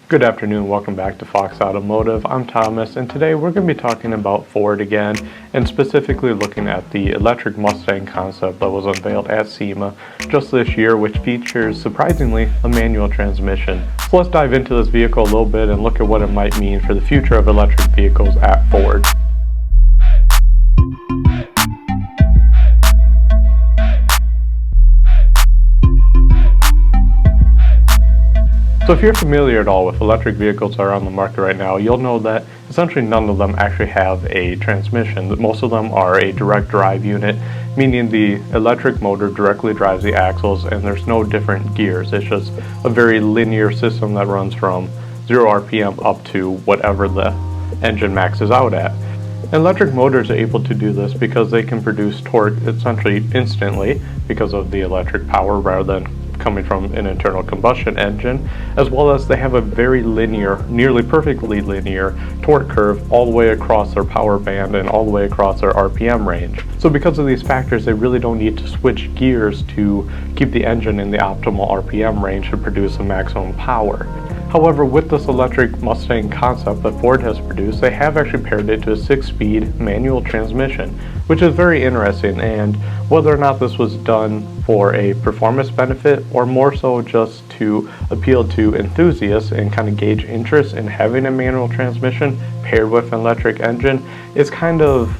Good afternoon, welcome back to Fox Automotive. I'm Thomas, and today we're going to be talking about Ford again, and specifically looking at the electric Mustang concept that was unveiled at SEMA just this year, which features, surprisingly, a manual transmission. So let's dive into this vehicle a little bit and look at what it might mean for the future of electric vehicles at Ford. So if you're familiar at all with electric vehicles that are on the market right now, you'll know that essentially none of them actually have a transmission. Most of them are a direct drive unit, meaning the electric motor directly drives the axles and there's no different gears. It's just a very linear system that runs from 0 RPM up to whatever the engine maxes out at. Electric motors are able to do this because they can produce torque essentially instantly because of the electric power rather than coming from an internal combustion engine, as well as they have a very linear, nearly perfectly linear torque curve all the way across their power band and all the way across their RPM range. So because of these factors, they really don't need to switch gears to keep the engine in the optimal RPM range to produce the maximum power. However, with this electric Mustang concept that Ford has produced, they have actually paired it to a 6-speed manual transmission, which is very interesting. And whether or not this was done for a performance benefit or more so just to appeal to enthusiasts and kind of gauge interest in having a manual transmission paired with an electric engine is kind of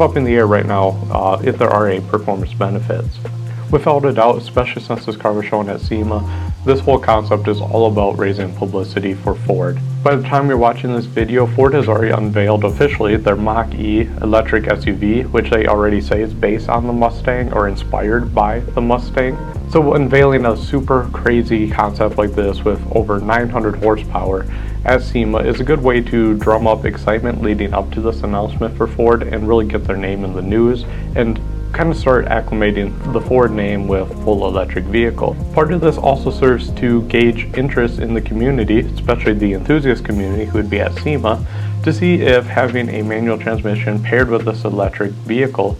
up in the air right now if there are any performance benefits. Without a doubt, especially since this car was shown at SEMA, this whole concept is all about raising publicity for Ford. By the time you're watching this video, Ford has already unveiled officially their MachE electric SUV, which they already say is based on the Mustang or inspired by the Mustang. So unveiling a super crazy concept like this with over 900 horsepower at SEMA is a good way to drum up excitement leading up to this announcement for Ford and really get their name in the news and kind of start acclimating the Ford name with full electric vehicle. Part of this also serves to gauge interest in the community, especially the enthusiast community who would be at SEMA, to see if having a manual transmission paired with this electric vehicle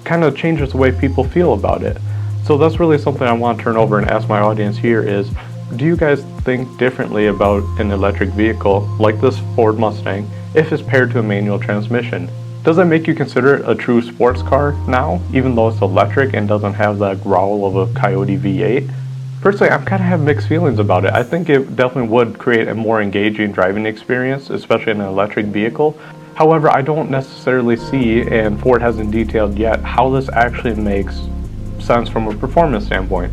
kind of changes the way people feel about it. So that's really something I want to turn over and ask my audience here is, do you guys think differently about an electric vehicle like this Ford Mustang if it's paired to a manual transmission? Does that make you consider it a true sports car now, even though it's electric and doesn't have that growl of a Coyote V8? Personally, I'm kind of have mixed feelings about it. I think it definitely would create a more engaging driving experience, especially in an electric vehicle. However, I don't necessarily see, and Ford hasn't detailed yet, how this actually makes sense from a performance standpoint.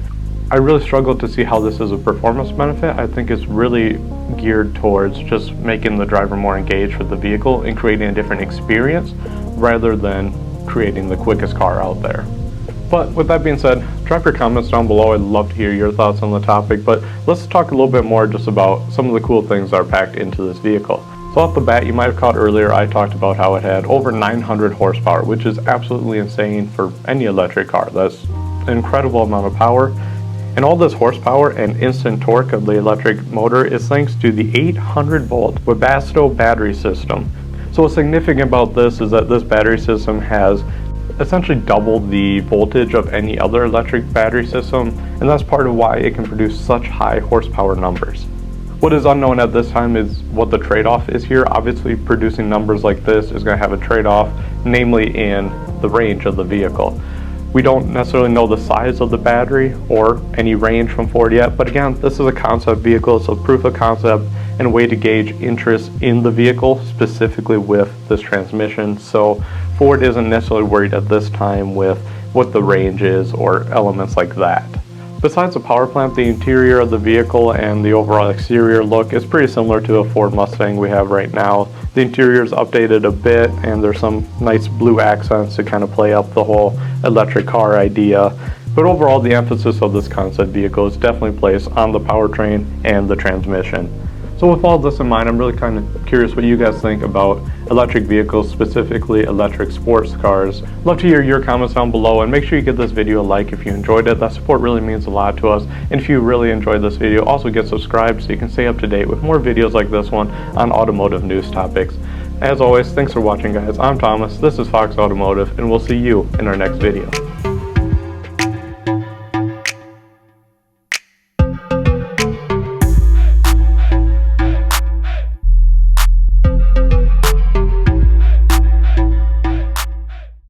I really struggle to see how this is a performance benefit. I think it's really geared towards just making the driver more engaged with the vehicle and creating a different experience rather than creating the quickest car out there. But with that being said, drop your comments down below. I'd love to hear your thoughts on the topic, but let's talk a little bit more just about some of the cool things that are packed into this vehicle. So off the bat, you might have caught earlier, I talked about how it had over 900 horsepower, which is absolutely insane for any electric car. That's an incredible amount of power. And all this horsepower and instant torque of the electric motor is thanks to the 800-volt Webasto battery system. So what's significant about this is that this battery system has essentially doubled the voltage of any other electric battery system, and that's part of why it can produce such high horsepower numbers. What is unknown at this time is what the trade-off is here. Obviously, producing numbers like this is going to have a trade-off, namely in the range of the vehicle. We don't necessarily know the size of the battery or any range from Ford yet, but again, this is a concept vehicle, so proof of concept and a way to gauge interest in the vehicle, specifically with this transmission. So Ford isn't necessarily worried at this time with what the range is or elements like that. Besides the power plant, the interior of the vehicle and the overall exterior look is pretty similar to a Ford Mustang we have right now. The interior is updated a bit and there's some nice blue accents to kind of play up the whole electric car idea. But overall, the emphasis of this concept vehicle is definitely placed on the powertrain and the transmission. So with all this in mind, I'm really kind of curious what you guys think about electric vehicles, specifically electric sports cars. Love to hear your comments down below, and make sure you give this video a like if you enjoyed it. That support really means a lot to us. And if you really enjoyed this video, also get subscribed so you can stay up to date with more videos like this one on automotive news topics. As always, thanks for watching, guys. I'm Thomas, this is Fox Automotive, and we'll see you in our next video.